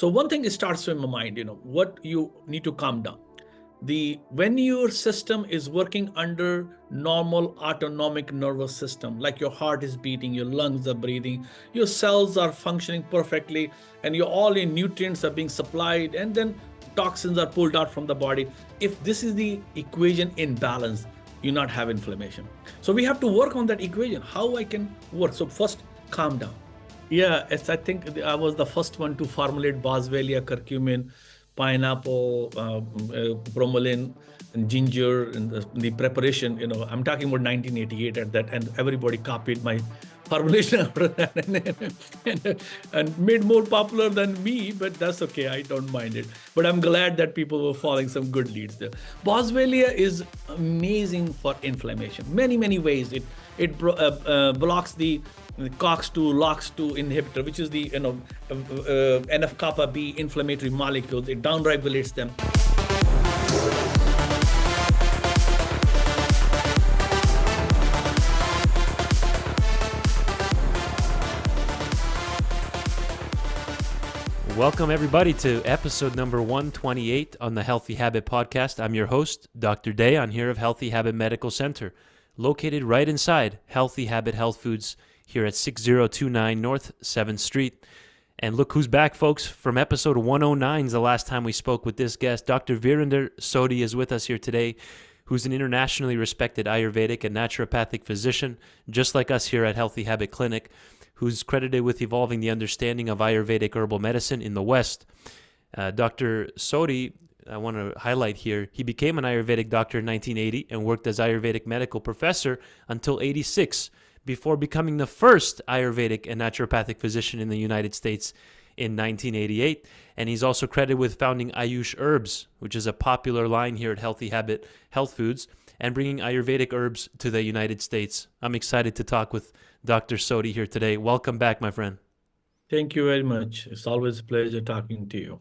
So one thing starts in my mind, what you need to calm down. When your system is working under normal autonomic nervous system, like your heart is beating, your lungs are breathing, your cells are functioning perfectly, and all your nutrients are being supplied, and then toxins are pulled out from the body. If this is the equation in balance, you not have inflammation. So we have to work on that equation. How I can work? So first, calm down. Yeah, I think I was the first one to formulate Boswellia, curcumin, pineapple, bromelain, and ginger, and the preparation. I'm talking about 1988 at that, and everybody copied my formulation after that, and made more popular than me. But that's okay, I don't mind it. But I'm glad that people were following some good leads there. Boswellia is amazing for inflammation. Many ways. It blocks the COX-2, LOX2 inhibitor, which is the NF-kappa B inflammatory molecules. It downregulates them. Welcome everybody to episode number 128 on the Healthy Habit Podcast. I'm your host, Dr. Day. I'm here of Healthy Habit Medical Center, located right inside Healthy Habit Health Foods here at 6029 North 7th Street. And look who's back, folks. From episode 109 is the last time we spoke with this guest. Dr. Virender Sodhi is with us here today, who's an internationally respected Ayurvedic and Naturopathic physician, just like us here at Healthy Habit Clinic, who's credited with evolving the understanding of Ayurvedic herbal medicine in the West. Dr. Sodhi, I want to highlight here, he became an Ayurvedic doctor in 1980 and worked as Ayurvedic medical professor until 86, before becoming the first Ayurvedic and naturopathic physician in the United States in 1988. And he's also credited with founding Ayush Herbs, which is a popular line here at Healthy Habit Health Foods, and bringing Ayurvedic herbs to the United States. I'm excited to talk with Dr. Sodhi here today. Welcome back, my friend. Thank you very much. It's always a pleasure talking to you.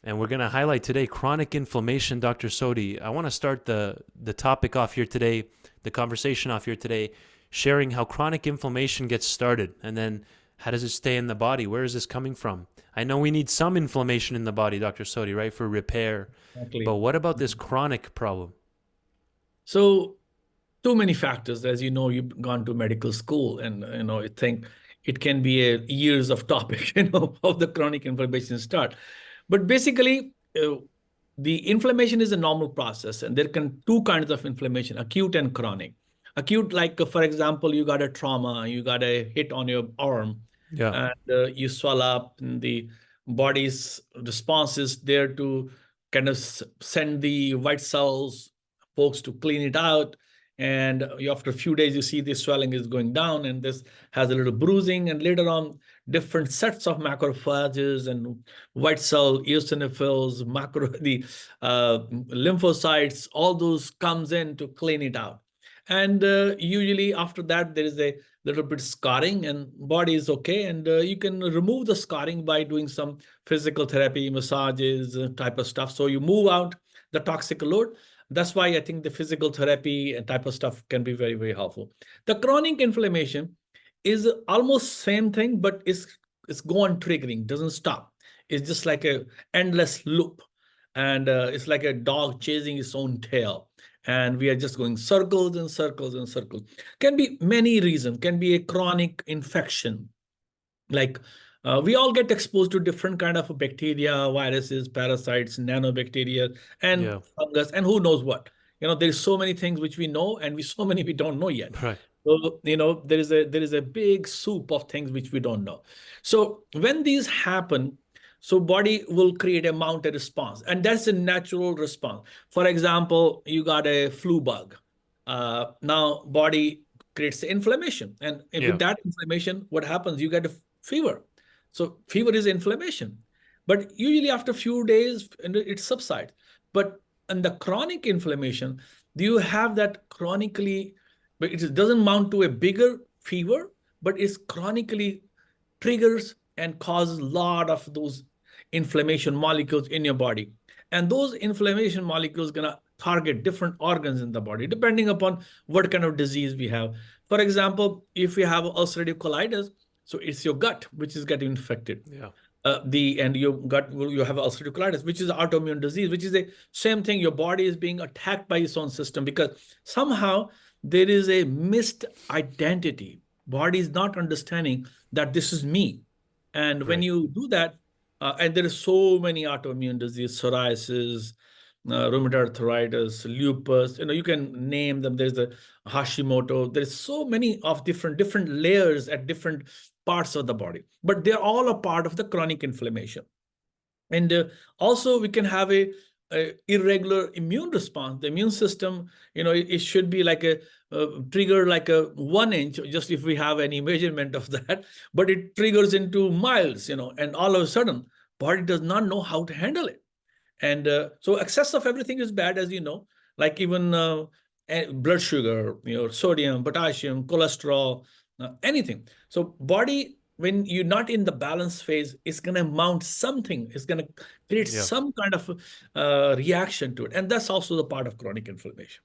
And we're going to highlight today chronic inflammation, Dr. Sodhi. I want to start the topic off here today, the conversation off here today, sharing how chronic inflammation gets started, and then how does it stay in the body? Where is this coming from? I know we need some inflammation in the body, Dr. Sodhi, right, for repair. Exactly. But what about this chronic problem? So, too many factors. As you know, you've gone to medical school, and I think it can be a years of topic, how the chronic inflammation start. But basically, the inflammation is a normal process, and there can two kinds of inflammation: acute and chronic. Acute, like for example, you got a trauma, you got a hit on your arm, Yeah. and you swell up, and the body's response is there to kind of send the white cells folks to clean it out. And after a few days, you see the swelling is going down, and this has a little bruising. And later on, different sets of macrophages and white cell eosinophils, the lymphocytes, all those comes in to clean it out. And usually after that, there is a little bit scarring, and body is okay. And you can remove the scarring by doing some physical therapy, massages, type of stuff. So you move out the toxic load. That's why I think the physical therapy and type of stuff can be very helpful. The chronic inflammation is almost same thing, but it's go on triggering, doesn't stop. It's just like a endless loop. And it's like a dog chasing its own tail. And we are just going circles and circles and circles. Can be many reasons. Can be a chronic infection. Like we all get exposed to different kind of bacteria, viruses, parasites, nanobacteria, and fungus, and who knows what. There's so many things which we know, and so many we don't know yet. Right. So, there is a big soup of things which we don't know. So when these happen, so body will create a mounted response, and that's a natural response. For example, you got a flu bug. Now body creates inflammation, and with that inflammation, what happens? You get a fever. So fever is inflammation, but usually after a few days, it subsides. But in the chronic inflammation, do you have that chronically? But it doesn't mount to a bigger fever, but it's chronically triggers and causes a lot of those inflammation molecules in your body. And those inflammation molecules gonna target different organs in the body, depending upon what kind of disease we have. For example, if you have ulcerative colitis, so it's your gut which is getting infected. Yeah. And you have ulcerative colitis, which is autoimmune disease, which is the same thing. Your body is being attacked by its own system because somehow there is a missed identity. Body is not understanding that this is me. And when Right. you do that, and there is so many autoimmune disease, psoriasis, rheumatoid arthritis, lupus, you can name them. There's the Hashimoto. There's so many of different layers at different parts of the body, but they're all a part of the chronic inflammation. And also we can have a irregular immune response. The immune system, it should be like a trigger like a 1 inch, just if we have any measurement of that, but it triggers into miles, and all of a sudden body does not know how to handle it. And so excess of everything is bad, as you know, like even blood sugar, sodium, potassium, cholesterol, anything. So body, when you're not in the balance phase, it's going to mount something. It's going to create Yeah. some kind of reaction to it. And that's also the part of chronic inflammation.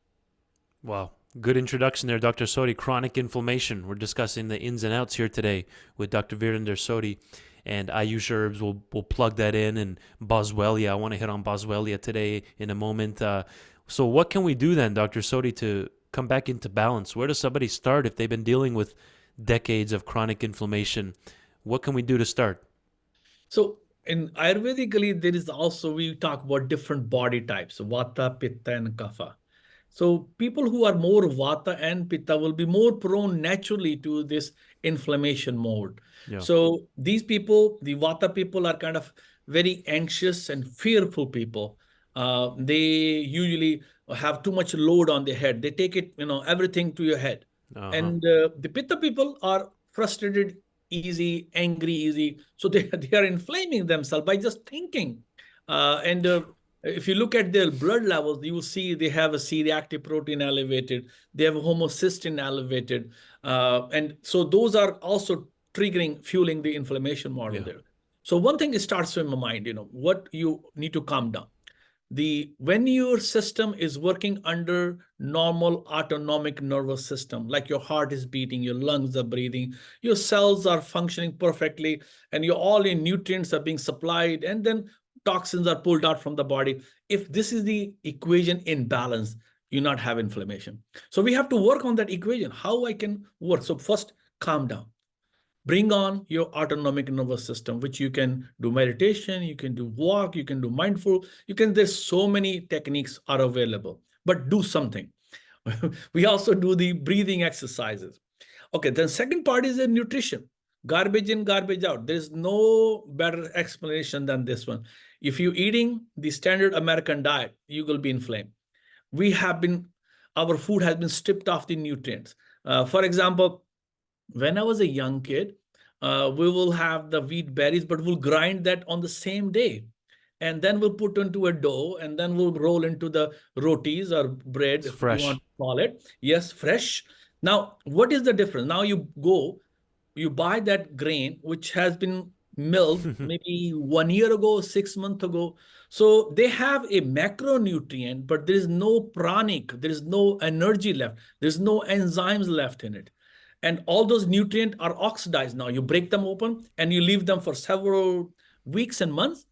Wow. Good introduction there, Dr. Sodhi. Chronic inflammation. We're discussing the ins and outs here today with Dr. Virender Sodhi. And Ayush Herbs will plug that in. And Boswellia. I want to hit on Boswellia today in a moment. So what can we do then, Dr. Sodhi, to come back into balance? Where does somebody start if they've been dealing with decades of chronic inflammation? What can we do to start? So in Ayurvedically, there is also, we talk about different body types, Vata, Pitta, and Kapha. So people who are more Vata and Pitta will be more prone naturally to this inflammation mode. Yeah. So these people, the Vata people, are kind of very anxious and fearful people. They usually have too much load on their head. They take it, everything to your head. Uh-huh. And the Pitta people are frustrated easy, angry easy. So they are inflaming themselves by just thinking. And if you look at their blood levels, you will see they have a C-reactive protein elevated, they have a homocysteine elevated. And so those are also fueling the inflammation model Yeah. there. So one thing starts in my mind, what you need to calm down. When your system is working under normal autonomic nervous system, like your heart is beating, your lungs are breathing, your cells are functioning perfectly, and all your nutrients are being supplied, and then toxins are pulled out from the body. If this is the equation in balance, you not have inflammation. So we have to work on that equation. How I can work? So first, calm down. Bring on your autonomic nervous system, which you can do meditation, you can do walk, you can do mindful, there's so many techniques are available, but do something. We also do the breathing exercises. Okay, then second part is the nutrition. Garbage in, garbage out. There's no better explanation than this one. If you're eating the standard American diet, you will be inflamed. Our food has been stripped of the nutrients. For example, when I was a young kid, we will have the wheat berries, but we'll grind that on the same day. And then we'll put into a dough, and then we'll roll into the rotis or bread, It's if you want fresh. to call it. Yes, fresh. Now, what is the difference? Now you buy that grain, which has been milled maybe 1 year ago, 6 months ago. So they have a macronutrient, but there is no pranic, there is no energy left, there's no enzymes left in it. And all those nutrients are oxidized now. You break them open and you leave them for several weeks and months,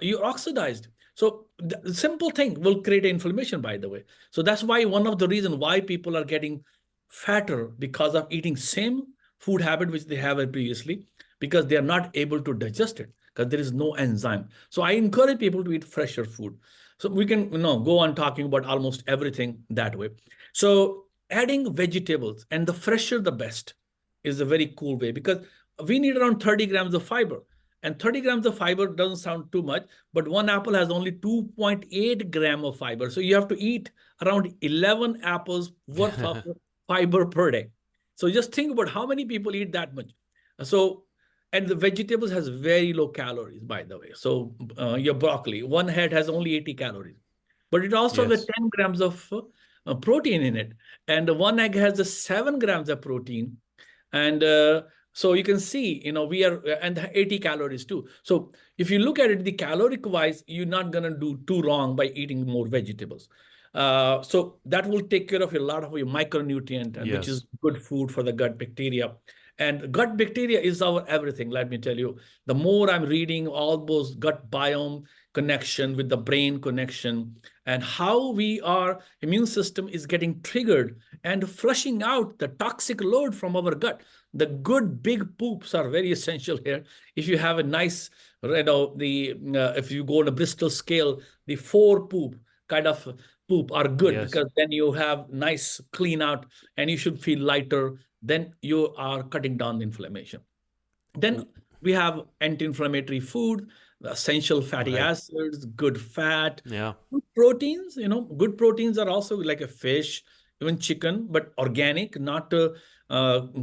you're oxidized. So the simple thing will create inflammation, by the way. So that's why one of the reasons why people are getting fatter, because of eating same food habit which they have previously, because they are not able to digest it, because there is no enzyme. So I encourage people to eat fresher food. So we can go on talking about almost everything that way. So adding vegetables, and the fresher the best, is a very cool way, because we need around 30 grams of fiber. And 30 grams of fiber doesn't sound too much, but one apple has only 2.8 gram of fiber. So you have to eat around 11 apples worth of fiber per day. So just think about how many people eat that much. So, and the vegetables has very low calories, by the way. So your broccoli, one head has only 80 calories, but it also has Yes. 10 grams of protein in it. And one egg has 7 grams of protein. And so you can see, we are, and 80 calories too. So if you look at it, the caloric wise, you're not going to do too wrong by eating more vegetables. So that will take care of a lot of your micronutrient, and which is Yes. good food for the gut bacteria. And gut bacteria is our everything, let me tell you. The more I'm reading all those gut biome connection with the brain connection, and how our immune system is getting triggered and flushing out the toxic load from our gut. The good big poops are very essential here. If you have a nice, if you go on a Bristol scale, the 4 poop kind of poop are good, Yes. because then you have nice clean out and you should feel lighter. Then you are cutting down the inflammation. Then we have anti-inflammatory food, essential fatty Right. acids, good fat, Yeah. good proteins. Good proteins are also like a fish, even chicken, but organic, not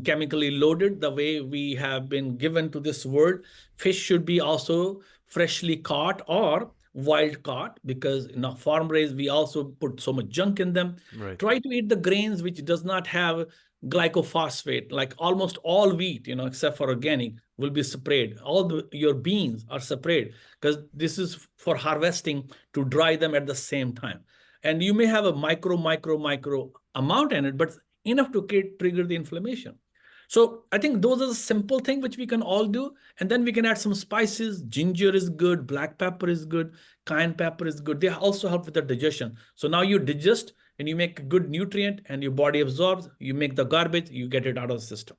chemically loaded the way we have been given to this world. Fish should be also freshly caught or wild caught, because in a farm raised we also put so much junk in them. Right. Try to eat the grains which does not have glycophosphate. Like almost all wheat, except for organic, will be sprayed. Your beans are sprayed, because this is for harvesting, to dry them at the same time. And you may have a micro amount in it, but enough to trigger the inflammation. So I think those are the simple things which we can all do. And then we can add some spices. Ginger is good, black pepper is good, cayenne pepper is good. They also help with the digestion. So now you digest and you make a good nutrient and your body absorbs. You make the garbage, you get it out of the system.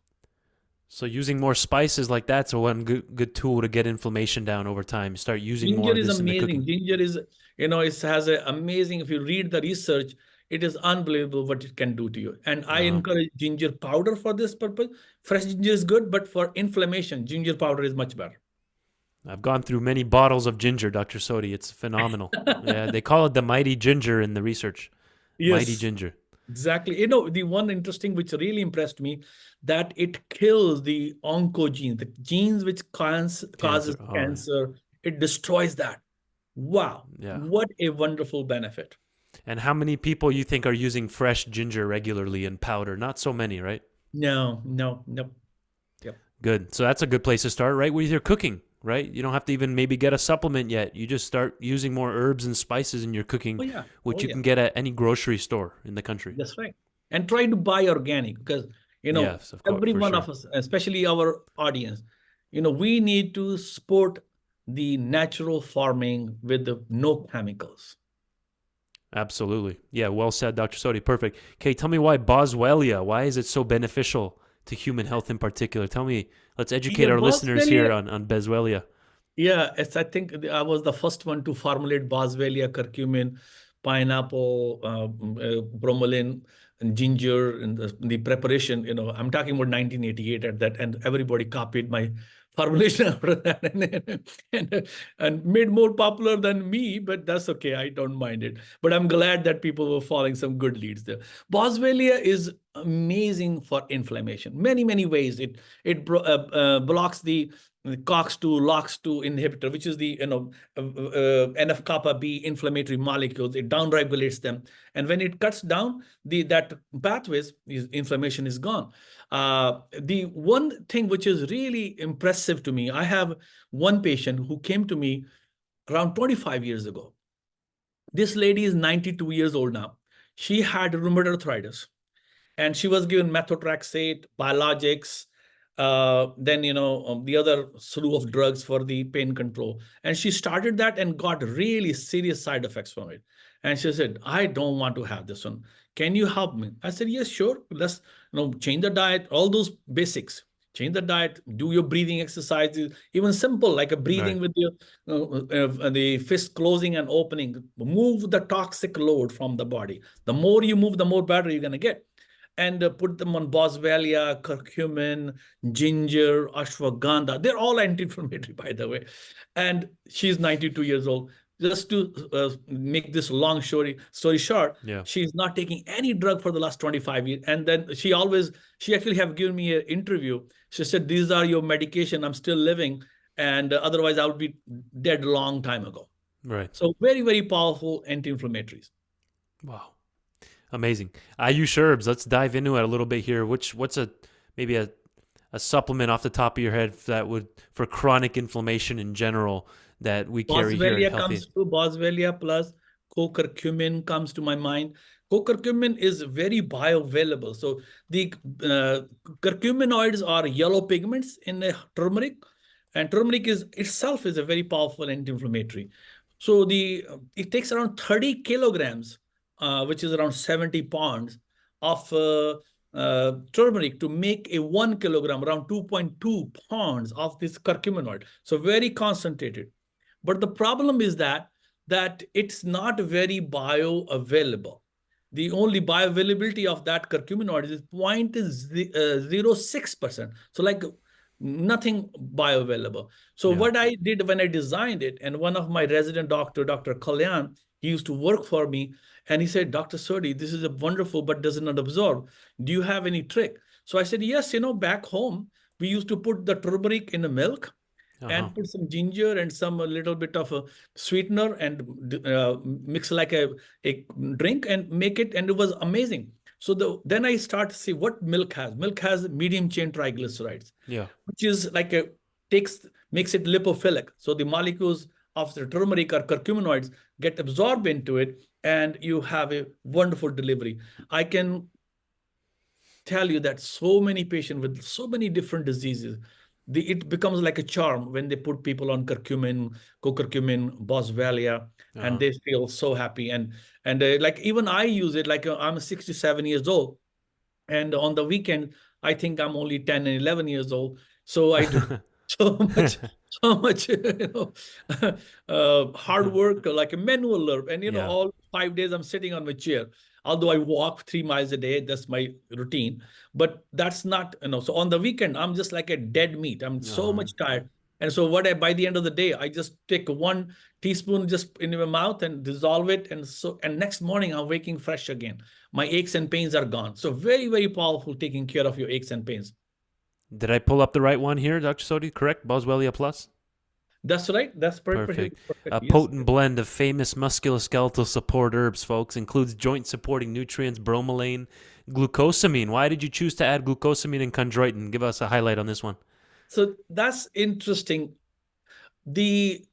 So using more spices like that's one good tool to get inflammation down over time. Start using more Ginger of is this in the amazing. cooking. Ginger is, it has an amazing, if you read the research, it is unbelievable what it can do to you. And I Uh-huh. encourage ginger powder for this purpose. Fresh ginger is good, but for inflammation, ginger powder is much better. I've gone through many bottles of ginger, Dr. Sodhi. It's phenomenal. Yeah, they call it the mighty ginger in the research. Mighty Yes, ginger. exactly. The one interesting which really impressed me, that it kills the oncogenes, the genes which Cancer. causes Oh, cancer. It destroys that. Wow, yeah. what a wonderful benefit. And how many people you think are using fresh ginger regularly in powder? Not so many, right? No, no, no. Yep. Good. So that's a good place to start, right? With your cooking, right? You don't have to even maybe get a supplement yet. You just start using more herbs and spices in your cooking, Oh yeah. which Oh you yeah. can get at any grocery store in the country. That's right. And try to buy organic, because Yes, of course, every for one sure. of us, especially our audience, we need to support the natural farming with no chemicals. Absolutely. Yeah, well said, Dr. Sodhi. Perfect. Okay, tell me why Boswellia. Why is it so beneficial to human health in particular? Tell me, let's educate Yeah, our listeners here Boswellia. on Boswellia. Yeah, I think I was the first one to formulate Boswellia, curcumin, pineapple, bromelain, and ginger, and the preparation. I'm talking about 1988 at that, and everybody copied my formulation after that, and made more popular than me. But that's okay, I don't mind it. But I'm glad that people were following some good leads there. Boswellia is amazing for inflammation, many ways. Blocks the COX-2, LOX2 inhibitor, which is the NF kappa B inflammatory molecules. It downregulates them, and when it cuts down that pathways, inflammation is gone. The one thing which is really impressive to me, I have one patient who came to me around 25 years ago. This lady is 92 years old now. She had rheumatoid arthritis, and she was given methotrexate, biologics, then the other slew of drugs for the pain control. And she started that and got really serious side effects from it. And she said, "I don't want to have this one. Can you help me?" I said, "Yes, sure. Let's change the diet, all those basics. Change the diet, do your breathing exercises, even simple like a breathing Right. with the fist closing and opening. Move the toxic load from the body. The more you move, the more better you're gonna get." And put them on Boswellia, curcumin, ginger, ashwagandha. They're all anti-inflammatory, by the way. And she's 92 years old. Just to make this long story short, Yeah. she's not taking any drug for the last 25 years. And then she actually have given me an interview. She said, "These are your medication. I'm still living. And otherwise I would be dead a long time ago." Right. So very powerful anti-inflammatories. Wow. Amazing. Ayush Herbs. Let's dive into it a little bit here. What's maybe a supplement off the top of your head that would for chronic inflammation in general that we carry here at Boswellia Healthy? comes to Boswellia plus co-curcumin comes to my mind. Co-curcumin is very bioavailable. So the curcuminoids are yellow pigments in the turmeric, and turmeric is itself is a very powerful anti-inflammatory. So it takes around 30 kilograms, which is around 70 pounds of turmeric to make a 1 kilogram, around 2.2 pounds of this curcuminoid. So very concentrated. But the problem is that it's not very bioavailable. The only bioavailability of that curcuminoid is 0.06%. So like nothing bioavailable. So Yeah. what I did when I designed it, and one of my resident doctor, Dr. Kalyan, he used to work for me, and he said, Dr. Sodhi, this is a wonderful, but does not absorb. Do you have any trick? So I said, yes, back home, we used to put the turmeric in the milk Uh-huh. and put some ginger and some a little bit of a sweetener and mix like a drink and make it, and it was amazing. So then I start to see what milk has. Milk has medium chain triglycerides, Yeah. which is like makes it lipophilic. So the molecules of the turmeric or curcuminoids get absorbed into it, and you have a wonderful delivery. I can tell you that so many patients with so many different diseases, it becomes like a charm when they put people on curcumin, co-curcumin, Boswellia, and Uh-huh. they feel so happy. And like even I use it. Like I'm 67 years old, and on the weekend I think I'm only 10 and 11 years old. So I do so much, so much, hard work, like a manual labor. And Yeah. all 5 days I'm sitting on my chair. Although I walk 3 miles a day, that's my routine. But that's not, so on the weekend, I'm just like a dead meat. I'm so Uh-huh. much tired. And so by the end of the day, I just take 1 teaspoon just in my mouth and dissolve it. And next morning I'm waking fresh again. My aches and pains are gone. So very, very powerful taking care of your aches and pains. Did I pull up the right one here, Dr. Sodhi? Correct? Boswellia Plus? That's right. That's perfect. Perfect. A Perfect. Yes. potent blend of famous musculoskeletal support herbs, folks. Includes joint supporting nutrients, bromelain, glucosamine. Why did you choose to add glucosamine and chondroitin? Give us a highlight on this one. So that's interesting. The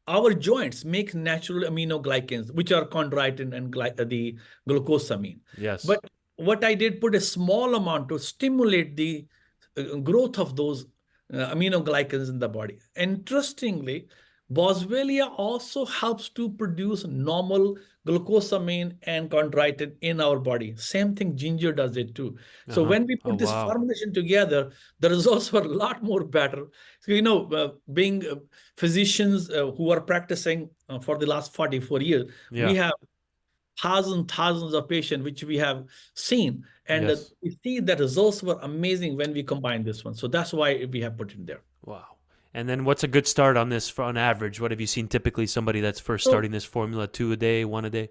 Our joints make natural aminoglycans, which are chondroitin and the glucosamine. Yes. But what I did, put a small amount to stimulate the growth of those aminoglycans in the body. Interestingly, Boswellia also helps to produce normal glucosamine and chondroitin in our body. Same thing, ginger does it too. So Uh-huh. when we Oh, put this wow. formulation together, the results were a lot more better. So, being physicians who are practicing for the last 44 years, we Yeah. have thousands of patients which we have seen, and Yes. we see the results were amazing when we combine this one. So that's why we have put it there. Wow. And then what's a good start on this for on average? What have you seen typically somebody that's first So starting this formula? 2 a day, 1 a day?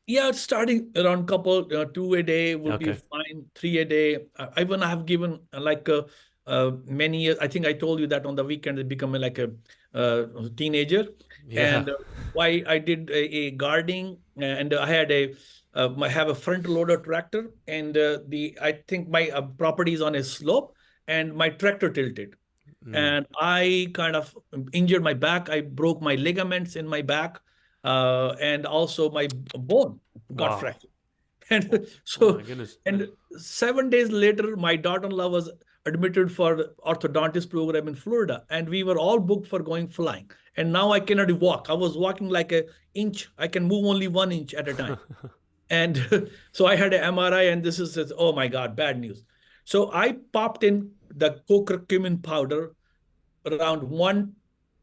yeah, starting around couple 2 a day would be Okay. fine. 3 a day. Even I have given like many years. I think I told you that on the weekend it become like a teenager, Yeah. and why I did a gardening, and I had I have a front loader tractor, and the I think my property is on a slope, and my tractor tilted, Mm. and I kind of injured my back. I broke my ligaments in my back, and also my bone got Wow. fractured. And Oh my so, goodness. and 7 days later, my daughter-in-law was admitted for the orthodontist program in Florida, and we were all booked for going flying. And now I cannot walk. I was walking like an inch. I can move only 1 inch at a time. And so I had an MRI, and this is, oh my God, bad news. So I popped in the co-curcumin powder around 1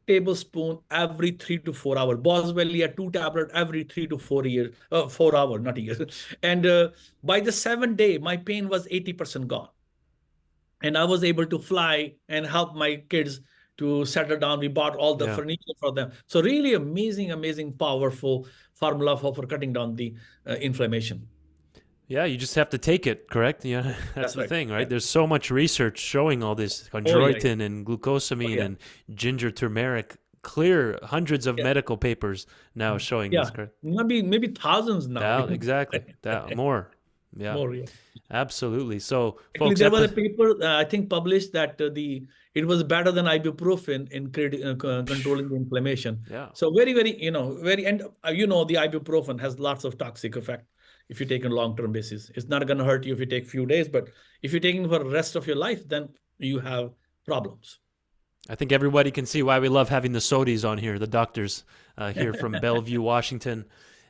tablespoon every 3 to 4 hours. Boswellia 2 tablets every 3 to 4 years, 4 hours, not years. And by the 7th day, my pain was 80% gone, and I was able to fly and help my kids to settle down. We bought all the Yeah. furniture for them. So really amazing, powerful formula for cutting down the inflammation. Yeah, you just have to take it, correct? Yeah, that's That's the right. thing, Yeah. right? There's so much research showing all this Oh yeah. chondroitin and Oh glucosamine yeah. and ginger turmeric. Clear hundreds of Yeah. medical papers now showing Yeah. this, correct? Maybe thousands now. Exactly. That more. Yeah, More. Yeah. absolutely. So, Actually, folks, there was a paper I think published that it was better than ibuprofen in controlling the inflammation. yeah, So very, very, very, and the ibuprofen has lots of toxic effect. if you take on a long-term basis. It's not going to hurt you if you take few days, but if you're taking for the rest of your life, then you have problems. I think everybody can see why we love having the Sodhis on here, the doctors here from Bellevue, Washington.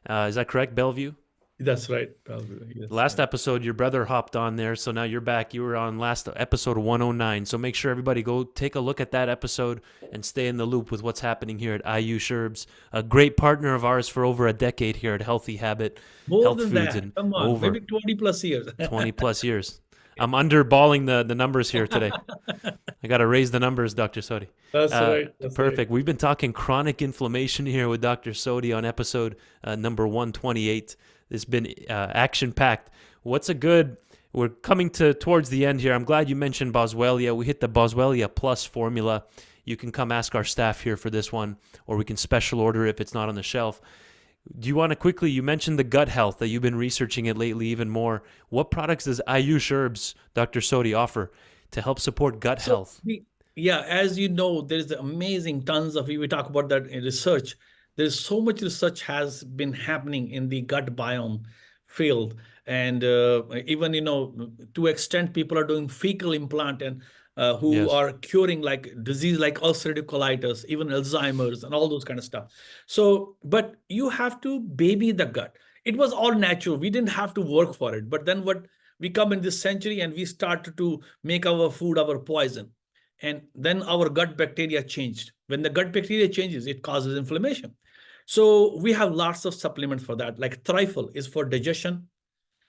Is that correct, Bellevue? That's right. Probably. Yes. Last episode, your brother hopped on there, so now you're back. You were on last episode 109, so make sure everybody go take a look at that episode and stay in the loop with what's happening here at Ayush Herbs, a great partner of ours for over a decade here at Healthy Habit More Health than Foods, that. and Come on, over maybe 20 plus years. 20 plus years. I'm underballing the numbers here today. I got to raise the numbers, Dr. Sodhi. That's right. That's Perfect. right. We've been talking chronic inflammation here with Dr. Sodhi on episode number 128. It's been action-packed. We're coming towards the end here. I'm glad you mentioned Boswellia. We hit the Boswellia Plus formula. You can come ask our staff here for this one, or we can special order if it's not on the shelf. Do you want to quickly, you mentioned the gut health that you've been researching it lately even more. What products does Ayush Herbs, Dr. Sodhi, offer to help support gut health? Yeah, as you know, there's amazing tons of, we talk about that in research. There's so much research has been happening in the gut biome field. And even, to extent people are doing fecal implant and who are curing like disease like ulcerative colitis, even Alzheimer's and all those kind of stuff. So, but you have to baby the gut. It was all natural. We didn't have to work for it. But then what we come in this century and we start to make our food our poison. And then our gut bacteria changed. When the gut bacteria changes, it causes inflammation. So we have lots of supplements for that. Like trifle is for digestion.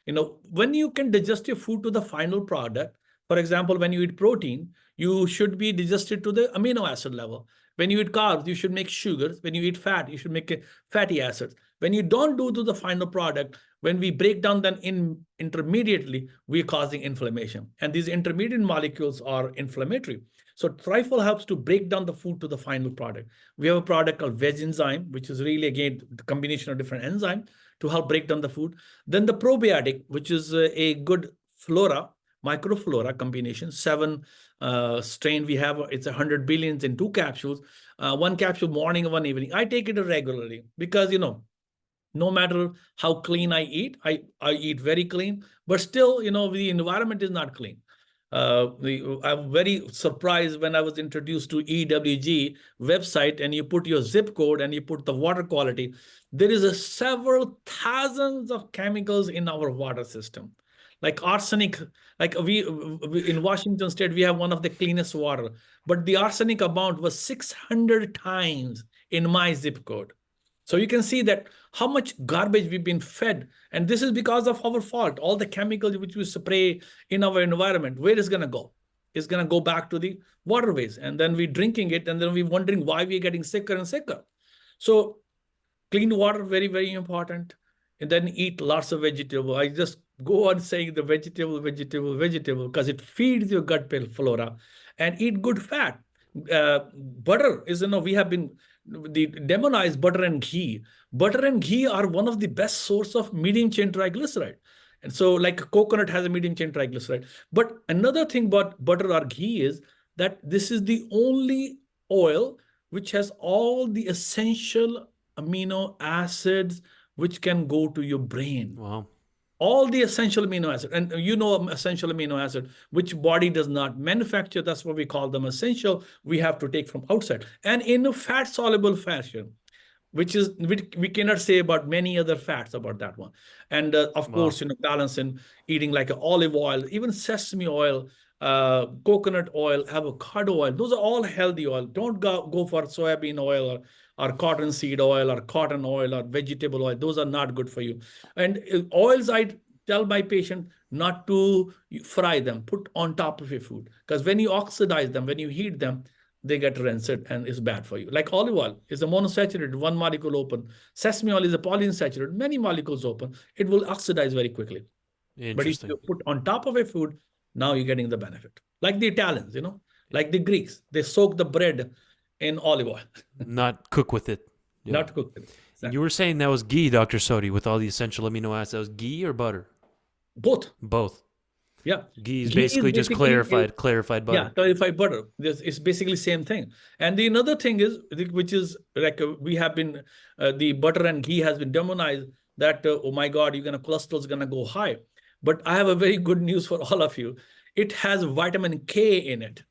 When you can digest your food to the final product, for example, when you eat protein, you should be digested to the amino acid level. When you eat carbs, you should make sugars. When you eat fat, you should make fatty acids. When you don't do to the final product, when we break down them intermediately, we're causing inflammation. And these intermediate molecules are inflammatory. So trifle helps to break down the food to the final product. We have a product called veg enzyme, which is really, again, the combination of different enzymes to help break down the food. Then the probiotic, which is a good flora, microflora combination, 7 strain we have. It's 100 billions in 2 capsules, 1 capsule morning and 1 evening. I take it regularly because, no matter how clean I eat very clean, but still, the environment is not clean. I'm very surprised when I was introduced to EWG website and you put your zip code and you put the water quality. There is several thousands of chemicals in our water system. Like arsenic, like we in Washington State, we have one of the cleanest water, but the arsenic amount was 600 times in my zip code. So you can see that how much garbage we've been fed. And this is because of our fault. All the chemicals which we spray in our environment, where is going to go? It's going to go back to the waterways. And then we're drinking it. And then we're wondering why we're getting sicker and sicker. So clean water, very, very important. And then eat lots of vegetable. I just go on saying the vegetable, because it feeds your gut flora. And eat good fat. Butter is, we have been demonized butter and ghee. Butter and ghee are one of the best source of medium chain triglyceride. And so like coconut has a medium chain triglyceride. But another thing about butter or ghee is that this is the only oil which has all the essential amino acids which can go to your brain. Wow. All the essential amino acid, and essential amino acid, which body does not manufacture. That's what we call them essential. We have to take from outside. And in a fat soluble fashion, which we cannot say about many other fats about that one. And of course, balance in eating like olive oil, even sesame oil, coconut oil, avocado oil. Those are all healthy oil. Don't go for soybean oil or cotton seed oil or cotton oil or vegetable oil. Those are not good for you. And oils, I tell my patient not to fry them, put on top of your food. Because when you oxidize them, when you heat them, they get rancid and it's bad for you. Like olive oil is a monosaturated, 1 molecule open. Sesame oil is a polyunsaturated, many molecules open. It will oxidize very quickly. But if you put on top of a food, now you're getting the benefit. Like the Italians, like the Greeks, they soak the bread in olive oil. Not cook with it. Yeah. Not cook with it. Exactly. You were saying that was ghee, Dr. Sodhi, with all the essential amino acids. That was ghee or butter? Both. Yeah. Ghee is basically just clarified butter. Yeah, clarified butter. It's basically same thing. And the another thing is, which is like we have been, the butter and ghee has been demonized. that, oh my God, cholesterol is going to go high. But I have a very good news for all of you. It has vitamin K in it.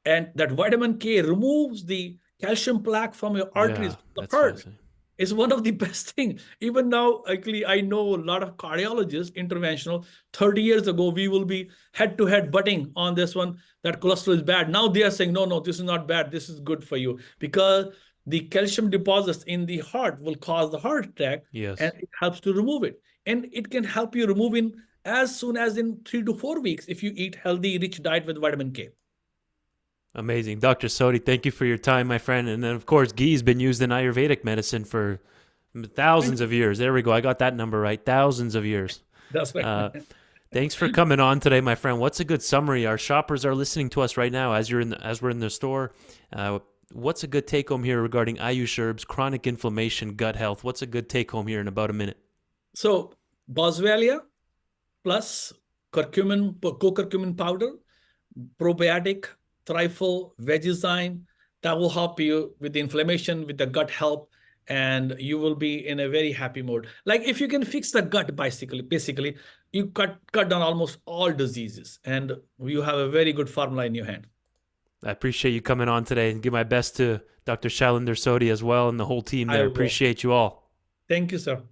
And that vitamin K removes the calcium plaque from your arteries, Yeah, from the that's heart. fascinating. It's one of the best things. Even now, actually, I know a lot of cardiologists, interventional. 30 years ago, we will be head-to-head butting on this one, that cholesterol is bad. Now they are saying, no, no, this is not bad. This is good for you. Because the calcium deposits in the heart will cause the heart attack, and Yes. it helps to remove it. And it can help you remove in as soon as in 3 to 4 weeks if you eat healthy, rich diet with vitamin K. Amazing. Dr. Sodhi, thank you for your time, my friend. And then, of course, ghee has been used in Ayurvedic medicine for thousands of years. There we go. I got that number right. Thousands of years. That's right. Thanks for coming on today, my friend. What's a good summary? Our shoppers are listening to us right now as we're in the store. What's a good take home here regarding Ayush Herbs, chronic inflammation, gut health? What's a good take home here in about a minute? So Boswellia plus co-curcumin powder, probiotic, trifle, vegezyme, that will help you with the inflammation, with the gut health, and you will be in a very happy mode. Like if you can fix the gut, basically, you cut down almost all diseases, and you have a very good formula in your hand. I appreciate you coming on today, and give my best to Dr. Virender Sodhi as well and the whole team I there. will. Appreciate you all. Thank you, sir.